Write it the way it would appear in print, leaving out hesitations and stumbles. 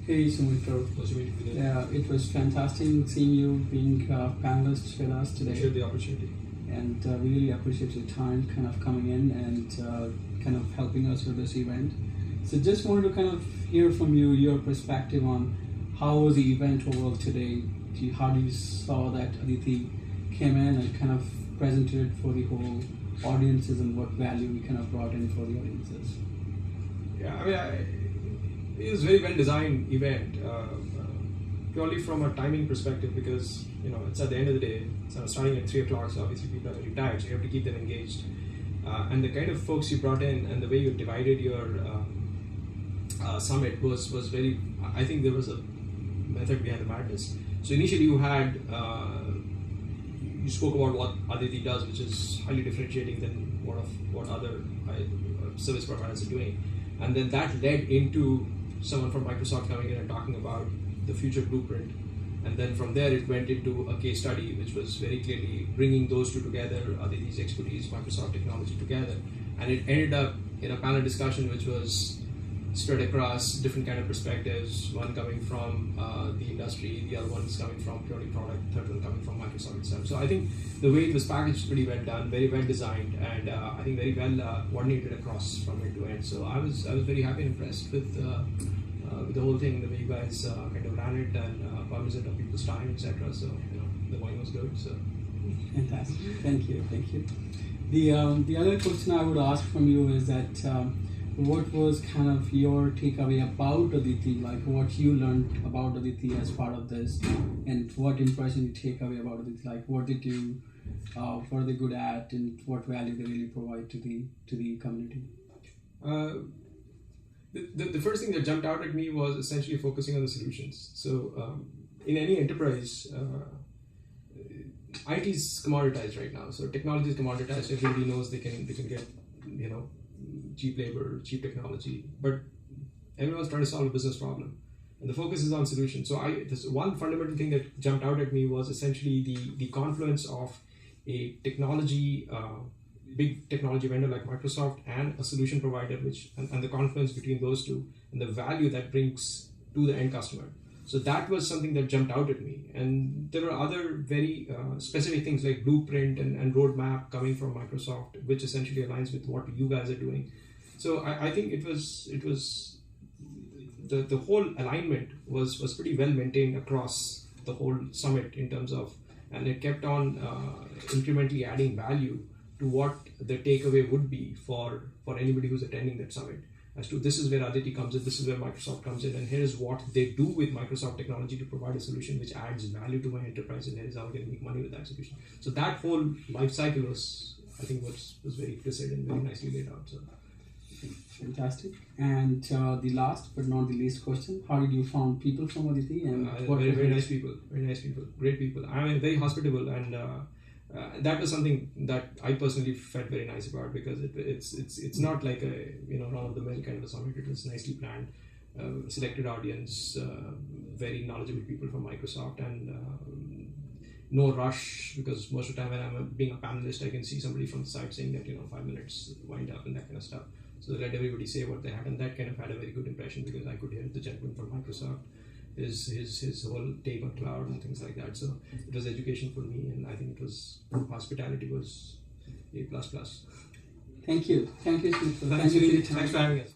Hey Sumitro. Yeah, it was fantastic seeing you being panelist with us today. Appreciate the opportunity. And we really appreciate your time kind of coming in and kind of helping us with this event. So just wanted to kind of hear from you your perspective on how was the event overall today? How do you saw that Aditi came in and kind of presented it for the whole audiences and what value we kind of brought in for the audiences? Yeah, I mean, it was a very well designed event, purely from a timing perspective, because it's at the end of the day. So starting at 3 o'clock, so obviously people are very tired, so you have to keep them engaged. And the kind of folks you brought in and the way you divided your summit was very. I think there was a method behind the madness. So initially you had you spoke about what Aditi does, which is highly differentiating than what other service providers are doing, and then that led into someone from Microsoft coming in and talking about the future blueprint, and then from there it went into a case study, which was very clearly bringing those two together, Aditi's expertise, Microsoft technology together, and it ended up in a panel discussion which was spread across different kind of perspectives, one coming from the industry, the other one is coming from purely product, third one coming from Microsoft itself. So I think the way it was packaged, pretty well done, very well designed, and I think very well coordinated across from end to end. So I was very happy and impressed with the whole thing, the way you guys kind of ran it and cognizant of people's time, etc. So the point was good. So fantastic, thank you. The other question I would ask from you is that. What was kind of your takeaway about Aditi, like what you learned about Aditi as part of this, and what impression you take away about Aditi, like what did you, what are they good at, and what value they really provide to the community? The first thing that jumped out at me was essentially focusing on the solutions. So in any enterprise, IT is commoditized right now. So technology is commoditized. Everybody knows they can get cheap labor, cheap technology, but everyone's trying to solve a business problem, and the focus is on solutions. So this one fundamental thing that jumped out at me was essentially the confluence of a technology, big technology vendor like Microsoft and a solution provider, and the confluence between those two and the value that brings to the end customer. So that was something that jumped out at me, and there were other very specific things like blueprint and roadmap coming from Microsoft, which essentially aligns with what you guys are doing. So I think it was the whole alignment was pretty well maintained across the whole summit in terms of, and it kept on incrementally adding value to what the takeaway would be for anybody who's attending that summit. As to this is where Aditi comes in, this is where Microsoft comes in, and here is what they do with Microsoft technology to provide a solution which adds value to my enterprise, and here is how we can make money with that solution. So that whole life cycle was very explicit and very nicely laid out. So fantastic. And the last but not the least question: how did you find people from Aditi? And very nice people, great people. I mean, very hospitable, and that was something that I personally felt very nice about, because it's not like a run of the mill kind of a summit. It was nicely planned, selected audience, very knowledgeable people from Microsoft, and no rush, because most of the time when I'm being a panelist, I can see somebody from the side saying that 5 minutes wind up and that kind of stuff. So let everybody say what they had, and that kind of had a very good impression, because I could hear the gentleman from Microsoft, his whole take on cloud and things like that. So it was education for me, and I think it was hospitality was A++. Thank you. Thanks for having us.